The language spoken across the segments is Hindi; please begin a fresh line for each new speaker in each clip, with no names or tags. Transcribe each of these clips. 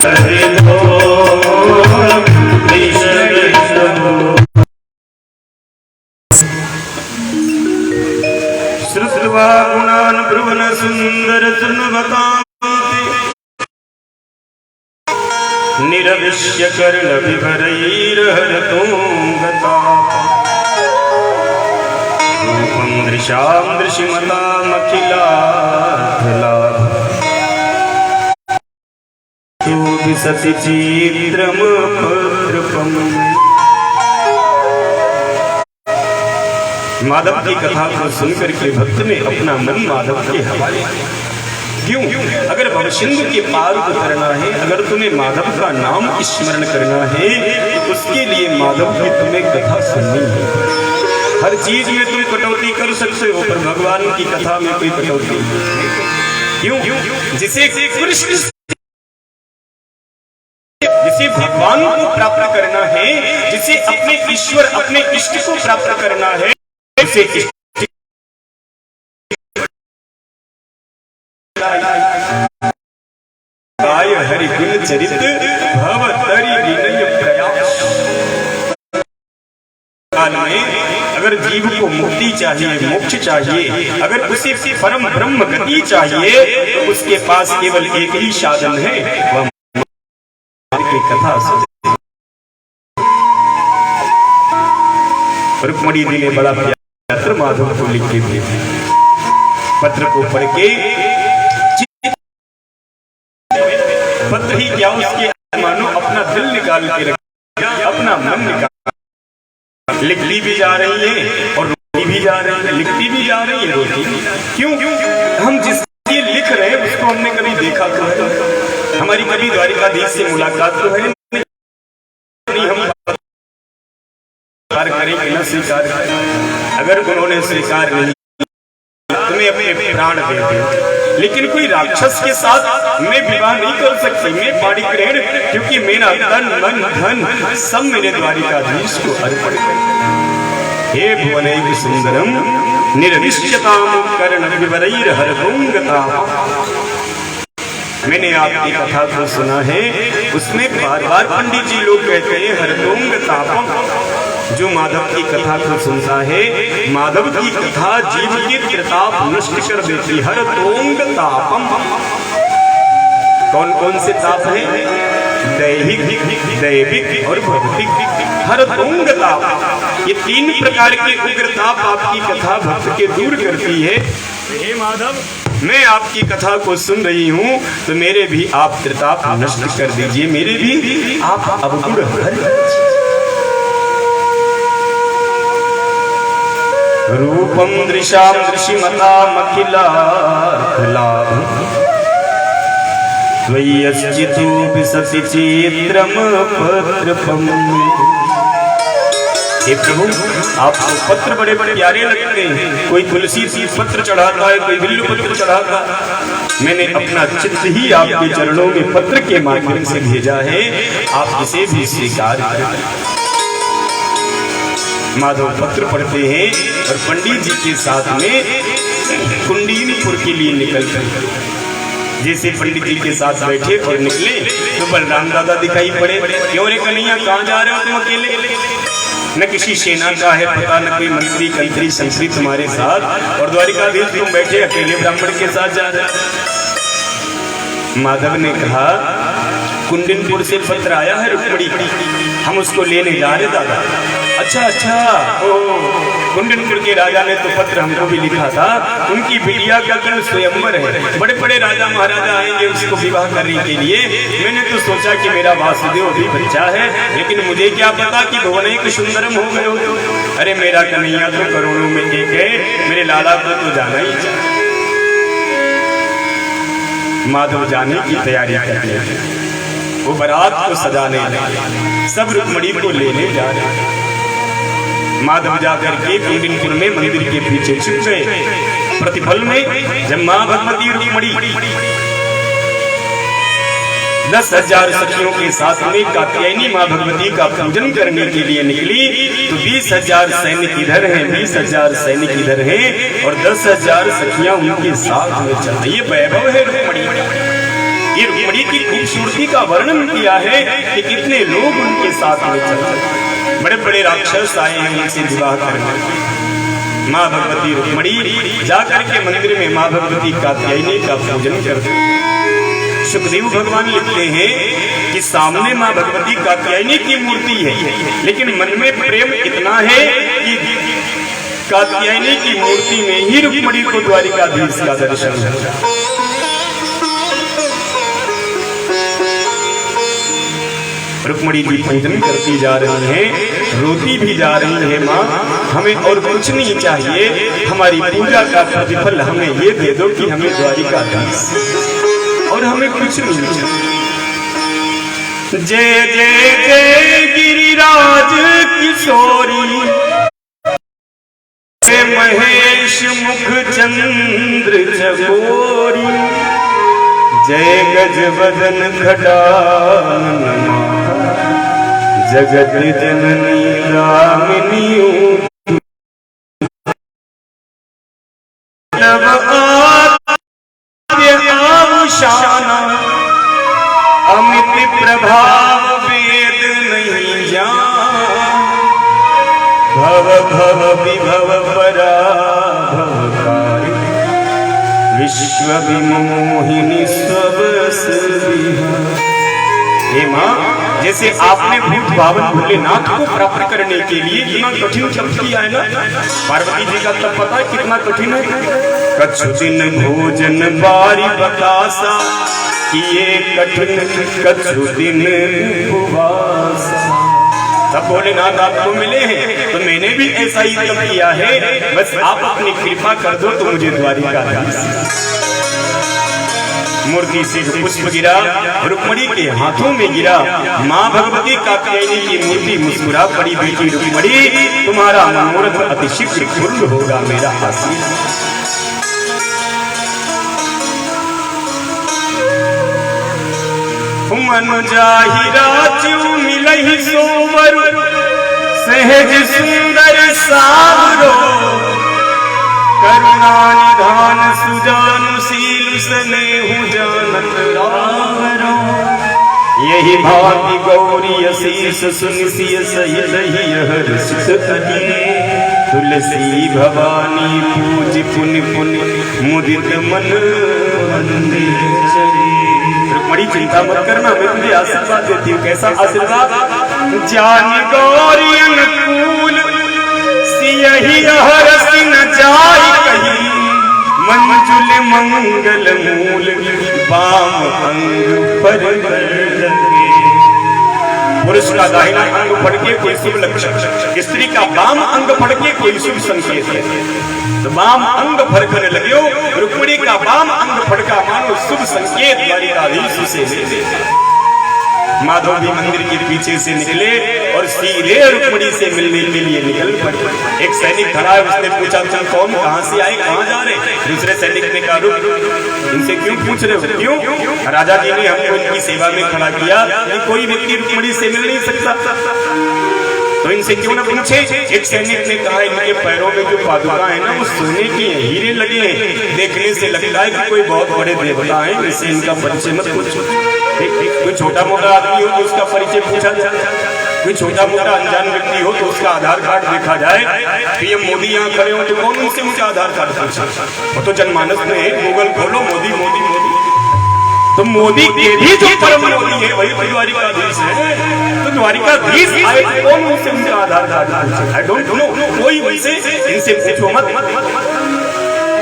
श्रुत्वा गुणान् ब्रुवन सुंदर निरविश्य कर्ण विभरैर्हरतोंगतापं रूपं दृशां दृशिमतामखिलार्थलाभ तो विसति चित्रमपद्रपम्। माधव की कथा को सुनकर के भक्त ने अपना मन माधव के हवाले। क्यों? अगर भवसिंधु के पार उतरना है, अगर तुम्हें माधव का नाम स्मरण करना है, तो उसके लिए माधव की तुम्हें कथा सुननी है। हर चीज में तुम कटौती कर सकते हो, पर भगवान की कथा में कोई कटौती नहीं। क्यों? जिसे भगवान को प्राप्त करना है, जिसे अपने ईश्वर अपने इष्ट को प्राप्त करना है, गाय हरि गुण चरित भव तरि विनय प्रयास। में अगर जीव को मुक्ति चाहिए, मोक्ष चाहिए, अगर उसे परम ब्रह्म गति चाहिए, तो उसके पास केवल एक ही साधन है, वह की कथा सुन। रुक्मणी जी ने बड़ा पत्र माधव को लिख के दिया। पत्र को पढ़ के पत्र ही क्या, उसके मानो अपना दिल निकाल के रखा, अपना मन निकाल। लिखती भी जा रही है और रोती भी जा रही है, लिखती भी जा रही है, रोती भी। क्यों? हम जिसके लिख रहे हैं उसको हमने कभी देखा तो है? हमारी कभी द्वारिकाधीश से मुलाकात तो है नहीं? हम स्वीकार करें कि न स्वीकार करें? अगर उन्होंने स्वीकार नहीं, तुम्हें अपने प्राण दे दे, लेकिन कोई राक्षस के साथ मैं विवाह नहीं कर सकती। मैं पाणिग्रहण, क्योंकि मेरा तन मन धन सब मेरे द्वारिकाधीश को अर्पण कर। हे भुवनैक सुंदरम निर्विश्यताम कर्ण विभरैर्हरतोंगताप। मैंने आपकी कथा को सुना है, उसमें बार बार पंडित जी लोग कहते हैं हरतोंगतापम। जो माधव की कथा को सुनता है, माधव की कथा जीव के त्रिताप नष्ट कर देती। हरतोंगतापम। कौन कौन से ताप हैं? दैहिक, दैविक और भौतिक। हरतोंगताप, ये तीन प्रकार के उग्र ताप आपकी कथा भक्त के दूर करती है। हे माधव, मैं आपकी कथा को सुन रही हूँ, तो मेरे भी आप त्रिताप नष्ट कर दीजिए, मेरे भी आप अवगुण हर। रूपम दृशाम दृशिमतामखिलार्थलाभम् त्वय्यश्चितो विसति चित्रमपद्रपम्। हे प्रभु, आपको पत्र बड़े बड़े प्यारे लगते हैं। कोई तुलसी पत्र चढ़ाता है, कोई बिल्लू पत्र चढ़ाता है। मैंने अपना चित्त ही आपके चरणों में पत्र के माध्यम से भेजा है, आप इसे भी स्वीकार करें। माधव पत्र पढ़ते हैं और पंडित जी के साथ में कुंडीनपुर के लिए निकल गए। जैसे पंडित जी के साथ बैठे और निकले तो बलराम दादा दिखाई पड़े। क्यों रे कन्हैया, कहाँ जा रहे हो तुम अकेले? न किसी सेना का है पता, न कोई मंत्री कंत्री संस्कृत तुम्हारे साथ, और द्वारिकाधीश तुम बैठे अकेले ब्राह्मण के साथ जा रहे। माधव ने कहा, कुंडनपुर से पत्र आया है रुक्मणी, हम उसको लेने जा रहे दादा। अच्छा अच्छा, ओ कुंडनपुर के राजा ने तो पत्र हमको भी लिखा था, उनकी बिटिया का कल स्वयंवर है, बड़े बड़े राजा महाराजा आएंगे उसको विवाह करने के लिए। मैंने तो सोचा कि मेरा वासुदेव भी बच्चा है, लेकिन मुझे क्या पता कि भुवनैक सुंदरम हो गए हो। अरे मेरा कन्हैया तो करोड़ों में एक है, मेरे लाला को तो जाना ही चाहिए। माधव जाने की तैयारी कर रहे हैं, वो बारात को सजाने लगे, सब रुक्मणी को लेने जा रहे हैं। माधव जाकर के कुंडनपुर में मंदिर के पीछे छिप गए। प्रतिफल में जब मां भगवती रुक्मणी 10,000 सखियों के साथ में कात्यायनी मां भगवती का पूजन करने के लिए निकली, तो 20,000 सैनिक इधर हैं, 20,000 सैनिक इधर हैं, और 10,000 सखियां उनके साथ में चल रही। ये वैभव है रुक्मणी। ये रुक्मिणी की खूबसूरती का वर्णन किया है कि कितने लोग उनके साथ में चलते, बड़े बड़े राक्षस आए हैं उनसे विवाह करने। माँ भगवती रुक्मिणी जाकर के मंदिर में माँ भगवती कात्यायनी का पूजन करते। सुखदेव भगवान लिखते हैं कि सामने माँ भगवती कात्यायनी की मूर्ति है, लेकिन मन में प्रेम इतना है कि कात्यायनी की मूर्ति में ही रुक्मिणी को द्वारिकाधीश का दर्शन है। रुक्मिणी जी पूजन करती जा रही हैं, रोती भी जा रही है। माँ हमें और कुछ नहीं चाहिए, हमारी पूजा का प्रतिफल हमें ये दे दो कि हमें द्वारिकाधीश, और हमें कुछ नहीं चाहिए। जय जय जय गिरिराज किशोरी, जय महेश मुख चंद्र चकोरी, जय गजवदन खड़ानन जगत जननी रामिनी नव आद्य आभूषाना, अमित प्रभाव वेद नहीं जान, भव भव विभव पराभवकारी, विश्व विमोहिनी स्वबस विहार। हे माँ, जैसे आपने भूत भावन भोलेनाथ को प्राप्त करने के लिए इतना कठिन तप किया है ना, पार्वती जी का तप पता है कितना कठिन है। कछु दिन भोजन बारी बतासा, किए कठिन कछु दिन उपवास। तब भोलेनाथ आपको मिले हैं, तो मैंने भी ऐसा ही तप किया है, बस आप अपनी कृपा कर दो तो मुझे द्वारिकाधीश। मूर्ति से पुष्प गिरा, रुक्मिणी के हाथों में गिरा। माँ भगवती कात्यायनी की मूर्ति मुस्कुरा पड़ी, बेटी रुक्मिणी तुम्हारा मनोरथ अति शीघ्र पूर्ण होगा, मेरा आशीर्वाद। मनुजाहिरा चू मिलहि सोवर, सहज सुंदर सावरो, करुणा निधान सुजानुशील स्नेहु जानत रावरो। यही भांति गौरी अशीष सुनिसिय सहित ही हर्षित कही, तुलसी भवानी पूज पुनि पुनि मुदित मन मंदिर चली। बड़ी चिंता मत करना, मैं तुझे आशीर्वाद देती हूँ। कैसा आशीर्वाद? जान गौरी अनुकूल सियहि हरस न जाय कही, मंजुल मंगल मूल बाम अंग पर लगे। पुरुष का दाहिना अंग फड़के कोई शुभ लक्षण, स्त्री का बाम अंग फड़के कोई शुभ संकेत है। तो बाम अंग फड़कने लगे, रुक्मिणी का बाम अंग फड़का मानो शुभ संकेत द्वारिकाधीश से। माधव भी मंदिर के पीछे से निकले और सीधे रुक्मिणी से मिलने के लिए निकल पड़े। एक सैनिक खड़ा है, उसने पूछा तुम कौन, कहाँ से आए, कहाँ जा रहे? दूसरे सैनिक ने कहा रुक, इनसे क्यों पूछ रहे हो? क्यों? राजा जी ने हमको इनकी सेवा में खड़ा किया कि कोई व्यक्ति रुक्मिणी से मिल नहीं सकता, तो इनसे क्यों ना पूछे। एक सैनिक ने कहा इनके पैरों में जो पादुका है ना वो सोने की है, हीरे लगे हैं, देखने से लगता है कि कोई बहुत बड़े देवता हैं, इससे इनका परिचय मत पूछो। कोई छोटा मोटा आदमी हो तो उसका परिचय पूछा जाए, कोई छोटा मोटा अनजान व्यक्ति हो तो उसका आधार कार्ड देखा जाए। पीएम मोदी यहाँ खड़े हो तो कौन उनसे मुझे आधार कार्ड पूछा? वो तो जनमानस में है, गूगल खोलो मोदी मोदी मोदी, तो मोदी के भी जो परम मोदी है वही द्वारिकाधीश है। तो द्वारिकाधीश आए कौन उनसे उनका आधार कार्ड? आई डोंट नो, कोई उनसे इनसे पूछो मत।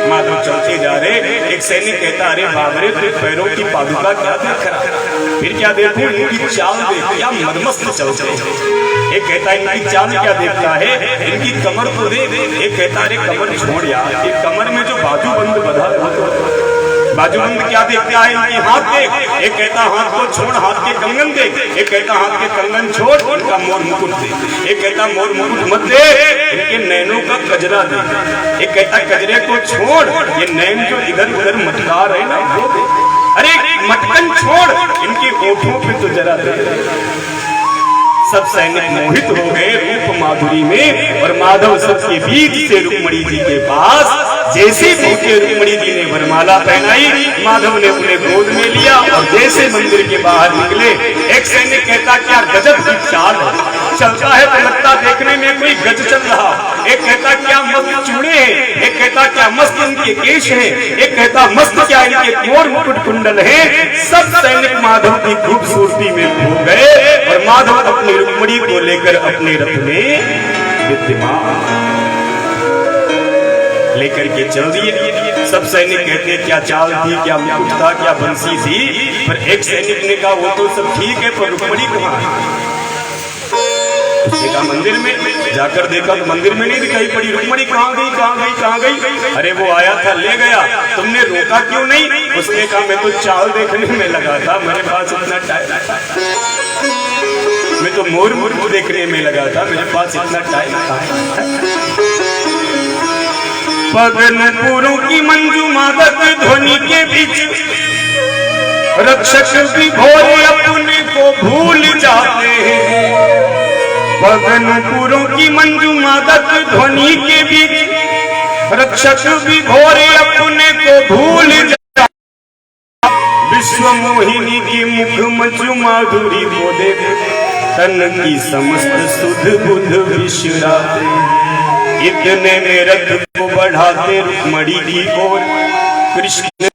माधव चलते जा रहे, एक सैनिक कहता अरे बाप रे तेरे पैरों की पादुका क्या देख रहा? फिर क्या देखो, इनकी चाल देख, क्या मदमस्त चलते। एक कहता है इनकी चाल क्या देखता है, इनकी कमर को देख। एक कहता अरे कमर छोड़ यार, एक कमर में जो बाजूबंद बंधा है, बाजूबंद क्या देखता है, इनकी हाथ देख। एक कहता हाथ को छोड़, हाथ के कंगन देख। एक कहता हाथ के कंगन छोड़, इनका मोर मुकुट देख। एक कहता मोर मुकुट मत देख, इनके नैनों का कजरा देख। एक कहता कजरे को छोड़, ये नैन जो इधर उधर मटकार है ना वो देख। अरे मटकन छोड़, इनके होठों पे तो जरा देख। सब सैनिक मोहित हो गए रूप माधुरी में, और माधव सबके बीच से रुक्मिणी जी के पास जैसे पहुंचे रुक्मिणी जी ने वरमाला पहनाई, माधव ने उन्हें गोद में लिया और जैसे मंदिर के बाहर निकले, एक सैनिक कहता क्या गजब की चाल है, चलता है तो लगता देखने में कोई गज चल रहा। एक कहता क्या मस्त चूड़े हैं, एक कहता क्या मस्त उनके केश है, एक कहता मस्त क्या इनके मोर मुकुट कुंडल है। सब सैनिक माधव की खूबसूरती में खो गए और माधव अपनी रुक्मिणी को लेकर अपने रथ में विद्यमान लेकर के चल दिए। सब सैनिक कहते क्या चाल थी, क्या मुकुट था, क्या बंसी थी। पर एक सैनिक ने कहा वो तो सब ठीक है, पर रुक्मिणी कहाँ है? उसने कहा मंदिर में। जाकर देखा तो मंदिर में नहीं दिखाई पड़ी। रुक्मिणी कहाँ गई, कहाँ गई, कहाँ गई? अरे वो आया था ले गया, तुमने रोका क्यों नहीं? उसने कहा मैं तो चाल देखने में लगा था, मेरे पास इतना टाइम था, मैं तो मोर मुर्मू देखने में लगा था, मेरे पास इतना टाइम था। पगनपुरों की मंजू मादक ध्वनि के बीच रक्षक भी भोरे अपने को भूल जाते हैं। पगनपुरों की मंजू मादक ध्वनि के बीच रक्षक भी भोरे अपने को भूल जाते। विश्व मोहिनी की मुख मधु माधुरी को देख तन की समस्त सुध बुध विश्राते। इतने में रथ को बढ़ाते रुक्मिणी की ओर कृष्ण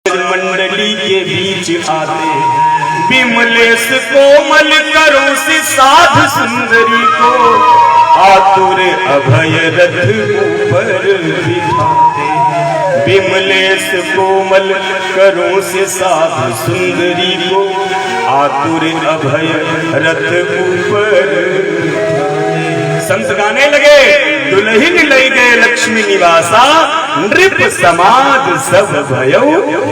मंडली के बीच आते। विमलेश कोमल करों से साध सुंदरी को आतुर अभय रथ ऊपर बिठाते। विमलेश कोमल करों से साध सुंदरी को आतुर अभय रथ ऊपर। संत गाने लगे दुल्हिन लई गए लक्ष्मी निवासा, नृप समाज सब भयो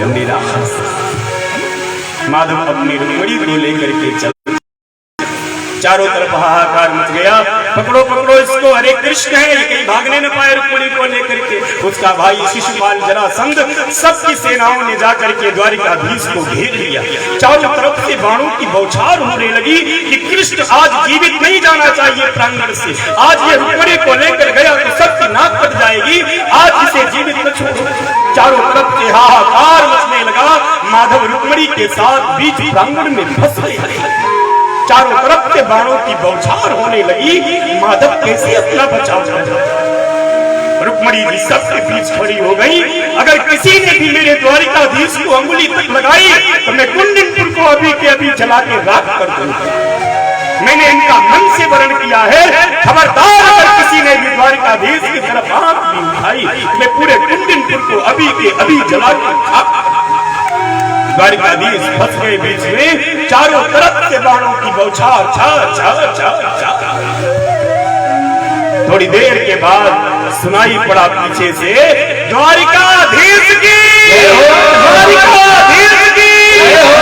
निराश। माधव अपनी रुक्मिणी को लेकर के चल, चारों तरफ हाहाकार मच गया। पकड़ो पकड़ो इसको, अरे कृष्ण है, ये कहीं भागने न पाए रुक्मिणी को लेकर के। उसका भाई शिशुपाल जरासंध सबकी सेनाओं ने जाकर के द्वारिकाधीश को घेर लिया। चारों तरफ से बाणों की बौछार होने लगी कि कृष्ण आज जीवित नहीं जाना चाहिए प्रांगण से। आज ये रुक्मिणी को लेकर गया तो सबकी नाक कट जाएगी, आज इसे जीवित न छोड़ो। चारों तरफ से हाहाकार मचने लगा। माधव रुक्मिणी के साथ बीच प्रांगण में फंस गए। चारों तरफ से बाणों की बौछार होने लगी। माधव कैसे अपना बचाव करे? रुक्मिणी जी सबके बीच खड़ी हो गई। अगर किसी ने भी मेरे द्वारिकाधीश को अंगुली तक लगाई तो मैं कुंडनपुर को अभी के अभी जला के राख कर दूंगा। मैंने इनका मन से वर्ण किया है, खबरदार अगर किसी ने भी द्वारिकाधीश की तरफ आंख भी उठाई मैं पूरे कुंडनपुर को अभी के अभी जला के राख। द्वारिकाधीश फंस गए बीच में। चारों तरफ से बाणों की बौछार छा छा छा छा। थोड़ी देर के बाद सुनाई पड़ा पीछे से द्वारिकाधीश की, द्वारिकाधीश की,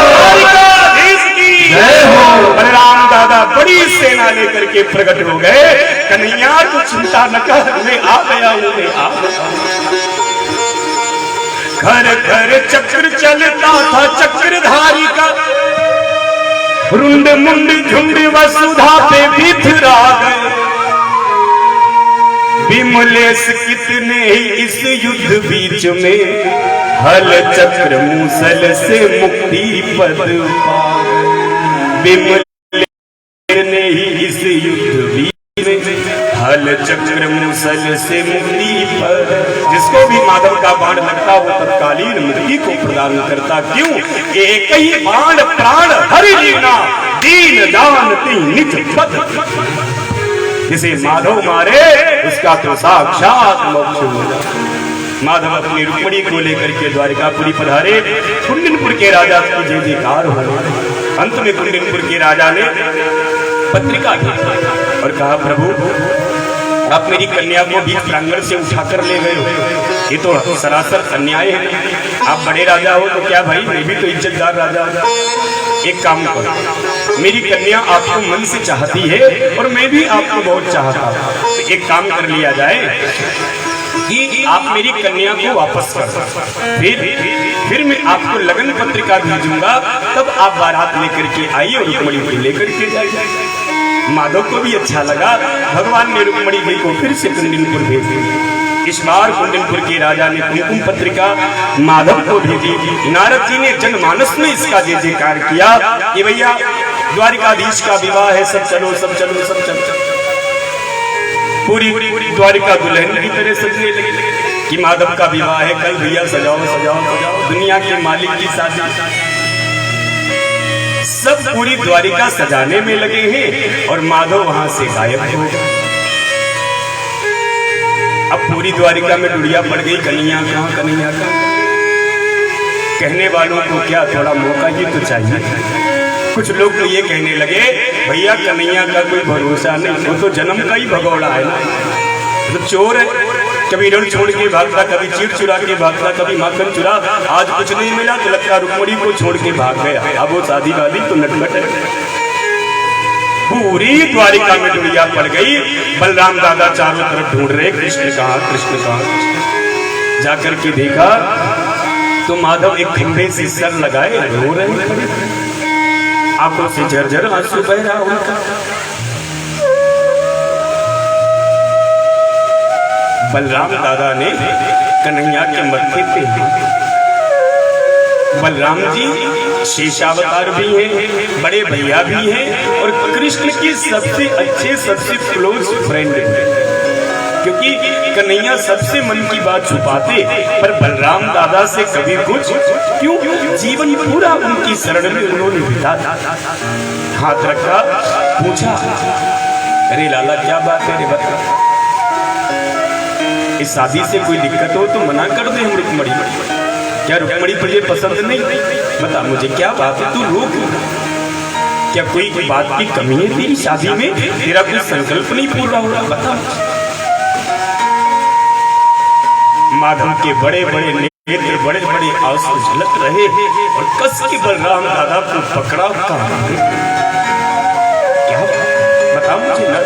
द्वारिकाधीश की जय हो। बलराम दादा बड़ी सेना लेकर के प्रकट हो गए। कन्हैया तो चिंता न कर, मैं आ गया हूँ, मैं आ गया। घर घर चक्र चलता था चक्रधारी का, रुंड मुंड झुंड वसुधा पे बिखरा गए। विमलेश कितने ही इस युद्ध बीच में हल चक्र मूसल से मुक्ति पद पाए। विमलेश ने ही इस युद्ध बीच में हल चक्र मूसल से मुक्ति पर। जिसको भी माधव का बाण लगता वो तत्कालीन मृत्यु को प्रदान करता। क्यों? एक ही बाण प्राण हरि लीना, दीन जानती निज पद। जिसे माधव मारे उसका तो साक्षात मोक्ष होगा। माधव अपनी रुक्मिणी को लेकर के द्वारिकापुरी पधारे। कुंडनपुर के राजा की जय जयकार हो। अंत में कुंडनपुर के राजा ने पत्रिका दी और कहा प्रभु आप मेरी कन्या को भी प्रांगण से उठाकर ले गए हो, ये तो सरासर अन्याय है। आप बड़े राजा हो तो क्या भाई, मैं भी तो इज्जतदार राजा हूं। एक काम करो, मेरी कन्या आपको मन से चाहती है और मैं भी आपको बहुत चाहता हूं, तो एक काम कर लिया जाए कि आप मेरी कन्या को वापस कर दो, फिर मैं आपको लगन पत्रिका भेजूंगा, तब आप बारात लेकर के आइए और रुक्मिणी को लेकर के जाइए। माधव को भी अच्छा लगा। भगवान ने रुक्मिणी जी को फिर से कुंडनपुर भेज दिया। इस बार कुंडलपुर के राजा ने कुमकुम पत्रिका माधव को भेजी। नारद जी ने जनमानस में इसका जय जयकार किया कि भैया द्वारिकाधीश का विवाह है, सब चलो सब चलो सब चलो। पूरी द्वारिका दुल्हन की तरह सजने लगी कि माधव का विवाह है कल, भैया सजाओ सजाओ सजाओ, दुनिया के मालिक की शादी। सब पूरी द्वारिका सजाने में लगे हैं और माधव वहां से गायब हो गए। अब पूरी द्वारिका में डुड़िया पड़ गई, कन्हैया कहाँ कन्हैया कहाँ। कहने वालों को क्या थोड़ा मौका ही तो चाहिए। कुछ लोग तो ये कहने लगे भैया कन्हैया का कोई भरोसा नहीं, वो तो जन्म का ही भगोड़ा है ना, तो चोर है, कभी रण छोड़ के भागता, कभी चीट चुरा के भागता, कभी माखन चुरा। आज कुछ नहीं मिला तो लगता रुक्मणी को छोड़ के भाग गया। अब वो शादी वादी तो नटखट है। पूरी द्वारिका में दुनिया पड़ गई। बलराम दादा चारों तरफ ढूंढ रहे कृष्ण कहाँ कृष्ण कहाँ। जाकर के देखा तो माधव एक खंभे से सर लगाए रो रहे, आंखों से झरझर आंसू बह रहा उनका। बलराम दादा ने कन्हैया के मत्थे पे, बलराम जी शेषावतार भी हैं, बड़े भैया भी हैं और कृष्ण की सबसे अच्छे सबसे क्लोज फ्रेंड हैं। क्योंकि कन्हैया सबसे मन की बात छुपाते, पर बलराम दादा से कभी कुछ क्यों, जीवन पूरा उनकी शरण में उन्होंने बिता। हाथ रखा, पूछा अरे लाला क्या बात है रे, बता इस शादी से कोई दिक्कत हो तो मना कर दे हम रुक्मणी। क्या रुक्मणी तुझे पसंद नहीं? बता मुझे क्या बात है, तू रो क्यों? क्या कोई बात की कमी है तेरी शादी में? तेरा कोई संकल्प नहीं पूरा हो रहा? बता। माधव के बड़े बड़े नेत्र, बड़े बड़े आंसू झलक रहे और कस के बलराम दादा को पकड़ा। क्या बता मुझे ना।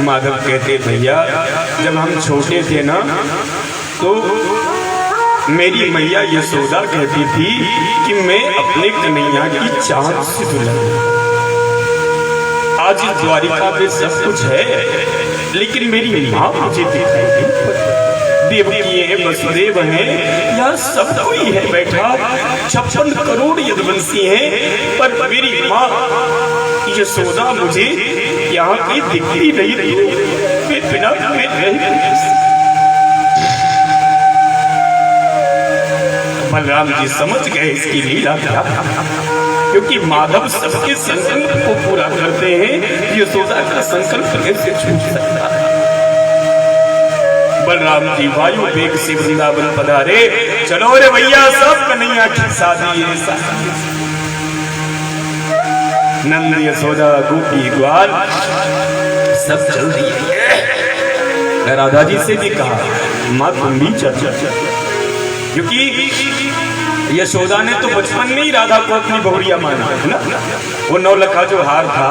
माधव कहते भैया जब हम छोटे थे ना तो मेरी मैया यशोदा कहती थी कि मैं अपने कन्हैया की चाहत से दुल्हन। आज इस द्वारिका पे सब कुछ है लेकिन मेरी माँ मुझे दिखाई नहीं। देवकी है, वसुदेव है, यहाँ सब कोई है बैठा, 56 करोड़ यदुवंशी हैं, पर मेरी माँ यशोदा मुझे यहाँ की दिखती नहीं रही। बिना बलराम जी समझ गए इसकी लीला क्या, क्योंकि माधव सबके संकल्प को पूरा करते हैं, यशोदा का संकल्प कैसे छूट सकता है। बलराम जी वायु वेग से वृंदावन पधारे। चलो रे भैया सब कन्हैया की शादी है। नंद यशोदा गोपी ग्वाल सब चल दिए। राधा जी से भी कहा माँ तुम भी चल, क्योंकि यशोदा ने तो बचपन में ही राधा को अपनी बहुरिया माना है ना। वो 9 लखा जो हार था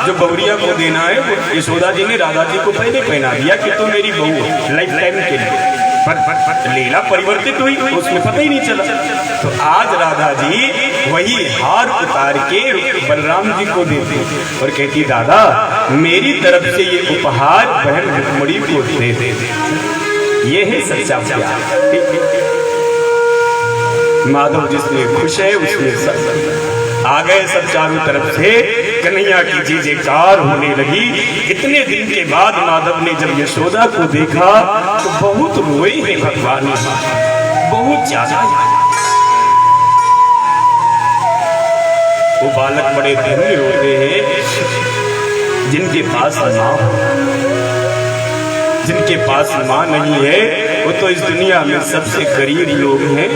जो बहुरिया को देना है, वो यशोदा जी ने राधा जी को पहले पहना दिया कि तुम मेरी बहू हो लाइफ टाइम के लिए। पर लीला परिवर्तित हुई, उसमें पता ही नहीं चला। तो आज राधा जी वही हार उतार के बलराम जी को देती और कहती दादा मेरी तरफ से ये उपहार बहन रुक्मणी को दे दे। ये है सच्चा प्यार। माधव जिसमें खुश है उसमें सब आ गए। सब चारों तरफ से कन्हैया की जय जयकार होने लगी। इतने दिन के बाद माधव ने जब यशोदा को देखा तो बहुत रोए हैं भगवान, बहुत ज्यादा। वो बालक बड़े धन्य होते हैं जिनके पास माँ, जिनके पास माँ नहीं है वो तो इस दुनिया में सबसे गरीब लोग हैं।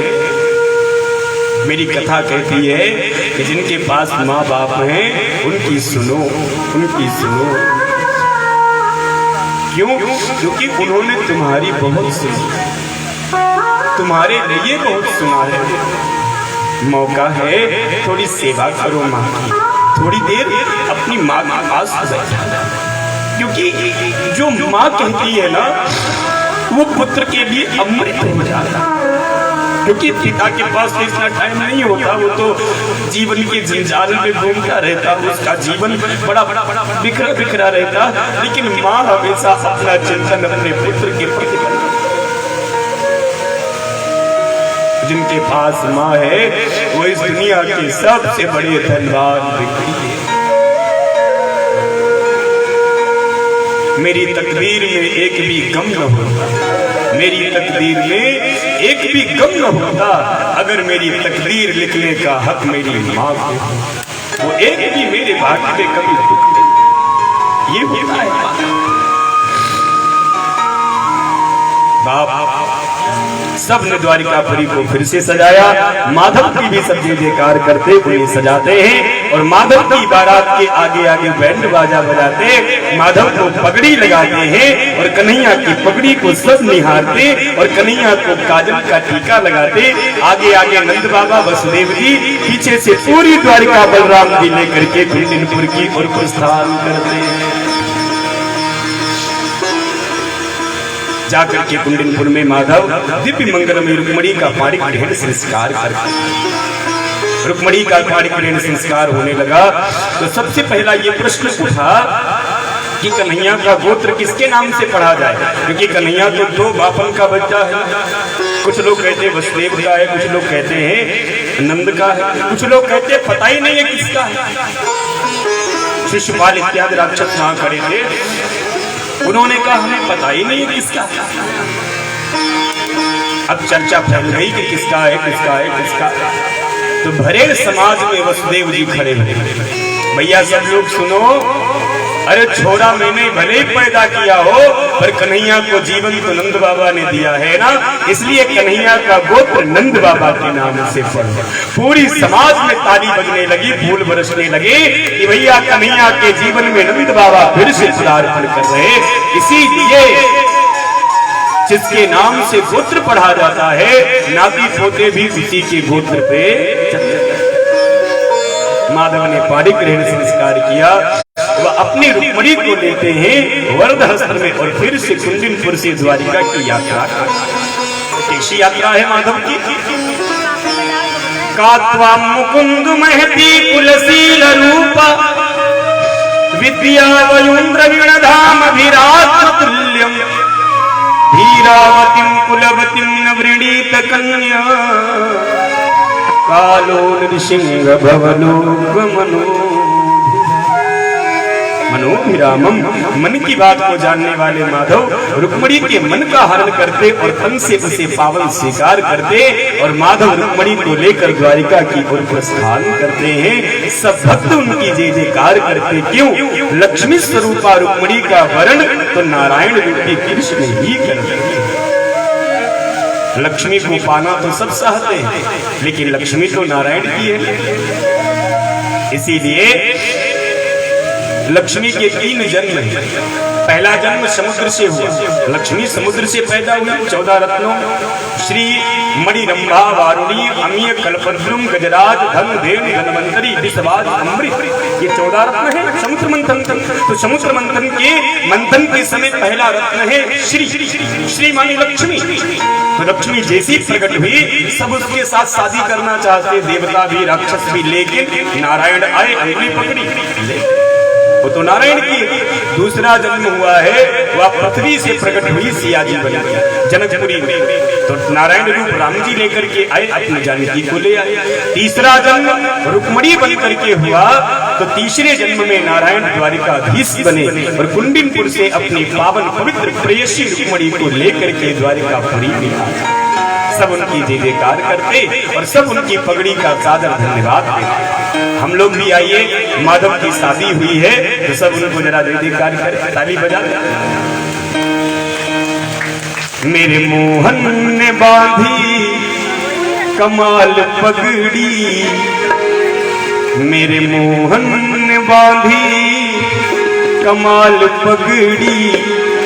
मेरी कथा कहती है कि जिनके पास माँ बाप हैं उनकी सुनो, उनकी सुनो। क्यों? क्योंकि उन्होंने तुम्हारी बहुत सुनी, तुम्हारे लिए बहुत सुना है। मौका है थोड़ी सेवा करो माँ की, थोड़ी देर अपनी माँ के पास बैठो, क्योंकि जो माँ कहती है ना वो पुत्र के लिए अमृत हो जाता है। क्योंकि पिता के पास इतना टाइम नहीं होता, वो तो जीवन के जंजाल में घूमता रहता, उसका जीवन बड़ा बड़ा बिखरा बिखरा रहता। लेकिन माँ हमेशा अपना चिंतन अपने पुत्र के प्रति करती। जिनके पास माँ है वो इस दुनिया के सबसे बड़े धनवान व्यक्ति है। मेरी तकदीर में एक भी गम न होता, मेरी तकदीर में एक भी गम न होता अगर मेरी तकदीर लिखने का हक मेरी माँ को, वो एक भी मेरे भाग्य में कभी दुख नहीं। ये होता है बाप। सब ने द्वारिकापुरी को फिर से सजाया। माधव की भी सब जय जयकार करते हुए सजाते हैं और माधव की बारात के आगे आगे बैंड बाजा बजाते माधव को पगड़ी लगाते हैं और कन्हैया की पगड़ी को सब निहारते और कन्हैया को काजल का टीका लगाते। आगे आगे नंद बाबा वसुदेव जी, पीछे से पूरी द्वारिका बलराम जी लेकर के कुंडिनपुर की ओर प्रस्थान करते हैं। जाकर के कुंडिनपुर में माधव दिव्य मंगल में रुक्मणी का पाणिक ग्रहण संस्कार करते। रुक्मणी का पाणिक ग्रहण संस्कार होने लगा तो सबसे पहला ये प्रश्न उठा कि कन्हैया का गोत्र किसके नाम से पढ़ा जाए, क्योंकि कन्हैया तो दो बापन का बच्चा है। कुछ लोग कहते हैं वसुदेव का है, कुछ लोग कहते हैं नंद का है, कुछ लोग कहते हैं पता ही नहीं है किसका है। शिशुपाल इत्यादि राक्षस वहां खड़े थे, उन्होंने कहा हमें पता ही नहीं है किसका। अब चर्चा फैल गई कि किसका है किसका है किसका। तो भरे समाज में वसुदेव जी खड़े हुए, भैया सब लोग सुनो, अरे छोरा मैंने भले ही पैदा किया हो पर कन्हैया को जीवन तो नंद बाबा ने दिया है ना, इसलिए कन्हैया का गोत्र नंद बाबा के नाम से पढ़ो। पूरी समाज में ताली बजने लगी, फूल बरसने लगे कि भैया कन्हैया के जीवन में नंद बाबा फिर से पदार्पण कर रहे। इसीलिए जिसके नाम से गोत्र पढ़ा जाता है नाती पोते भी उसी के गोत्र पे चलते। माधव ने पाणिक ग्रहण संस्कार किया, वह अपनी रुक्मणी को लेते हैं वरद हस्त में और फिर से कुंडिनपुर से द्वारिका की यात्रा। कैसी यात्रा है माधव की? कात्वा मुकुंद महती कुलशील रूप विद्या वयुन्द्र विणधाम विराट तुल्यम धीरावतीं कुलवतीं न वृणीत कन्या कालो नृसिंह भवलोक मनोभिरामम। मन की बात को जानने वाले माधव रुक्मणी के मन का हरण करते और तन से उसे पावन स्वीकार करते और माधव रुक्मणी को लेकर द्वारिका की ओर प्रस्थान करते हैं। सब भक्त उनकी जय जयकार करते। क्यों? लक्ष्मी स्वरूपा रुक्मणी का वर्ण तो नारायण रूपी कृष्ण ही करते हैं। लक्ष्मी को पाना तो सब चाहते हैं, लेकिन लक्ष्मी तो नारायण की है। इसीलिए लक्ष्मी के 3 जन्म हैं। पहला जन्म समुद्र से हुआ, लक्ष्मी समुद्र से पैदा हुई। 14 रत्नों श्री मणि रंभा वारुणी अमीय कल्पद्रुम गजराज धन धेनु धनवंतरी विषवाज अमृत, ये 14 रत्न है समुद्र मंथन। तो समुद्र मंथन के समय पहला रत्न है श्री। श्री मानी लक्ष्मी। तो लक्ष्मी जैसी प्रकट हुई सब उसके साथ शादी करना चाहते, देवता भी राक्षस भी, लेकिन नारायण आए, अंगुली पकड़ी, वो तो नारायण की। दूसरा जन्म हुआ है वह पृथ्वी से प्रकट हुई सिया जी बन गई जनकपुरी में, तो नारायण रूप राम जी लेकर के आए, अपनी जानकी को ले आए। तीसरा जन्म रुक्मणी बन करके हुआ, तो तीसरे जन्म में नारायण द्वारिकाधीश बने और कुंडिनपुर से अपनी पावन पवित्र प्रेयसी रुक्मणी को लेकर के द्वारिकापुरी में आए। सब उनकी जय जयकार करते और सब उनकी पगड़ी का सादर धन्यवाद देते। हम लोग भी आइए, माधव की शादी हुई है तो सब उनको जरा जय जयकार कर ताली बजा दे। मेरे मोहन ने बांधी कमाल पगड़ी, मेरे मोहन ने बांधी कमाल पगड़ी,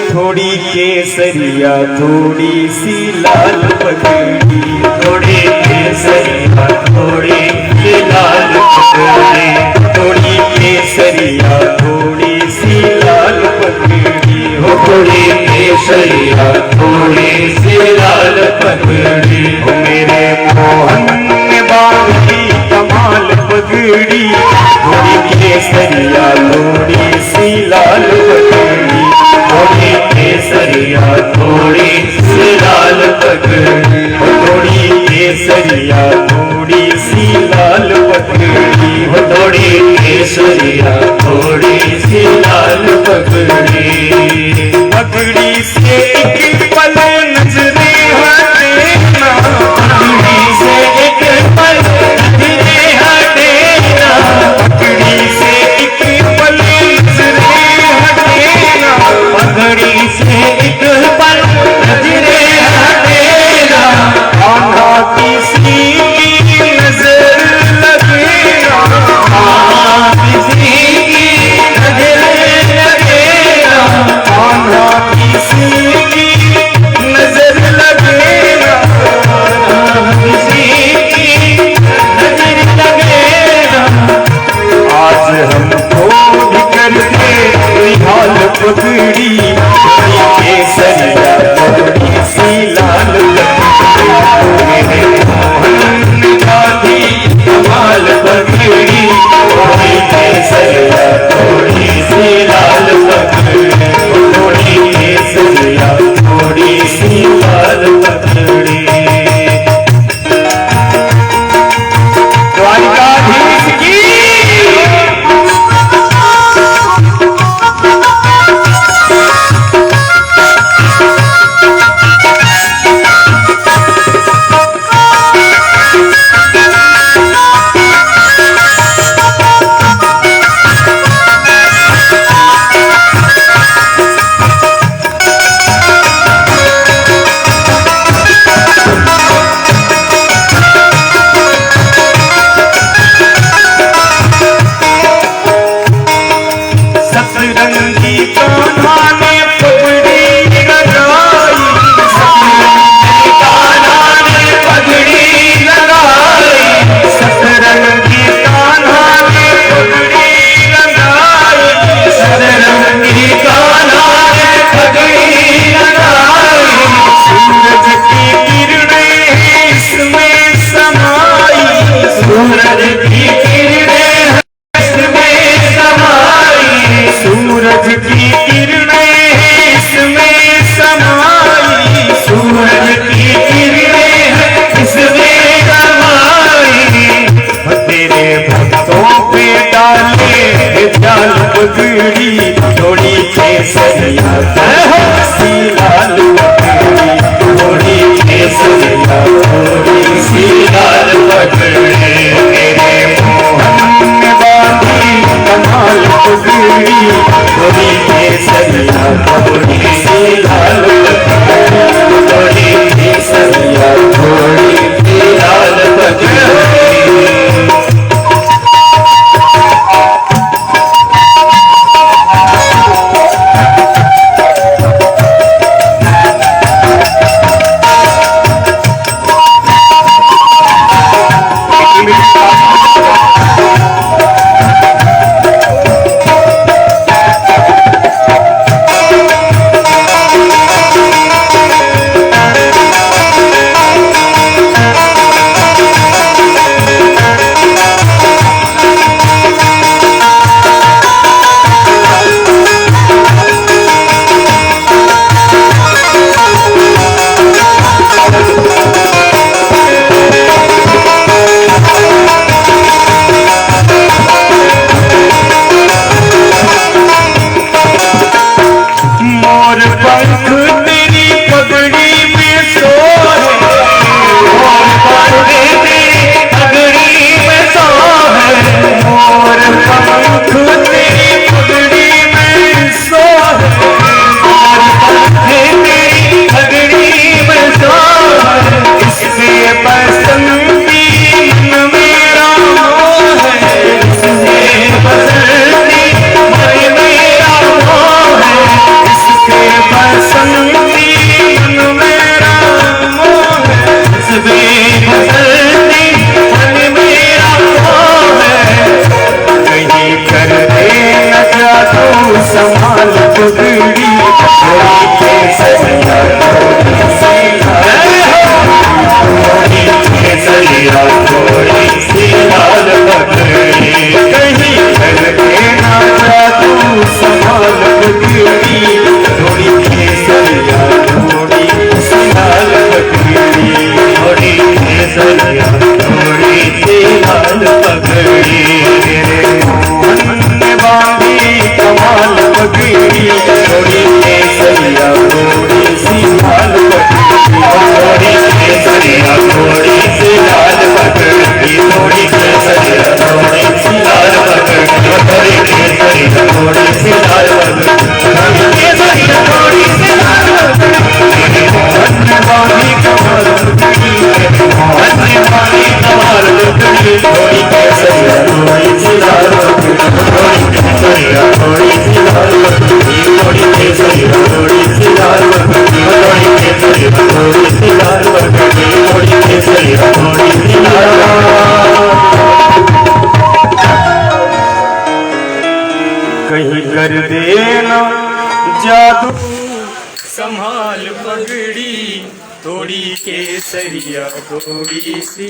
थोड़ी केसरिया थोड़ी सी लाल पगड़ी, थोड़ी केसरिया थोड़ी सी लाल पगड़ी, थोड़ी केसरिया थोड़ी सी लाल पगड़ी, हो थोड़ी केसरिया थोड़ी सी लाल पगड़ी, हो मेरे केसरिया थोड़ी सी लाल पगड़ी,
वो थोड़ी केसरिया थोड़ी सी लाल पगड़ी,
पगड़ी से एक पल नजरे हटे ना,
पगड़ी से एक पल नजरे हटे ना,
पगड़ी से एक पल नजरे हटे ना,
पगड़ी से एक पल नजरे हटे ना,
आंधा किसी की नजर लगे ना,
किसी की नजर लगे ना,
आंधा किसी की नजर लगे ना,
किसी की नजर लगे ना।
आज हमको भी कर दे निहाल पगड़ी, केसरिया थोड़ी सी लाल पगड़ी,
मेरे मोहन गांधी कमाल पगड़ी, थोड़ी केसरिया थोड़ी सी लाल पगड़ी, थोड़ी केसरिया थोड़ी सी लाल पगड़ी।
द्वारिकाधीश की सतरंगी कान्हा ने पगड़ी लगाई,
सतरंगी कान्हा ने पगड़ी लगाई,
सतरंगी कान्हा ने पगड़ी लगाई,
सतरंगी कान्हा ने पगड़ी लगाई,
सूरज की किरणें इसमें समाई,
सूरज की किरणें इसमें समाई,
सूरज की किरणें इसमें समाई,
सूरज की किरणें इसमें समाई,
तेरे भक्तों पे डाले जाल पगड़ी, थोड़ी केसरिया सी लाल पगड़ी,
थोड़ी केसरिया थोड़ी सी लाल पगड़ी,
तेरे मोहन में बांधी कमाल पगड़ी,
थोड़ी केसरिया थोड़ी सी लाल पगड़ी, थोड़ी केसरिया थोड़ी सी लाल पगड़ी।
मोर पंख तेरी पगड़ी में सोहे,
मोर पंख तेरी पगड़ी में सोहे,
मोर पंख तेरी पगड़ी में सोहे,
मोर पंख तेरी पगड़ी में सोहे,
इससे बसंती मन मेरा मोह है,
इससे बसंती मन मेरा मोह है,
इससे बसंती मन मेरा मोह है,
इससे बसंती मन मेरा मोह है।
कहीं कर दे न जा तू संभाल पगड़ी, थोड़ी केसरिया थोड़ी सी लाल,
थोड़ी केसरिया थोड़ी सी लाल पगड़ी,
कहीं कर दे न जा तू संभाल पगड़ी, थोड़ी केसरिया थोड़ी सी लाल पगड़ी,
थोड़ी केसरिया थोड़ी सी लाल पगड़ी मोहन ने बांधी कमाल पगड़ी थोड़ी केसरिया थोड़ी सी लाल पगड़ी थोड़ी केसरिया थोड़ी सी लाल पगड़ी थोड़ी केसरिया थोड़ी सी लाल पगड़ी थोड़ी केसरिया थोड़ी सी लाल पगड़ी केसरिया थोड़ी सी लाल पगड़ी मोहन ने बांधी कमाल पगड़ी मोहन ने बांधी कमाल पगड़ी थोड़ी केसरिया थोड़ी सी लाल पगड़ी थोड़ी केसरिया थोड़ी सी लाल पगड़ी थोड़ी केसरिया थोड़ी सी लाल पगड़ी थोड़ी केसरिया थोड़ी सी लाल पगड़ी थोड़ी केसरिया थोड़ी सी लाल
कहीं कर देना जादू संभाल पगड़ी थोड़ी केसरिया थोड़ी सी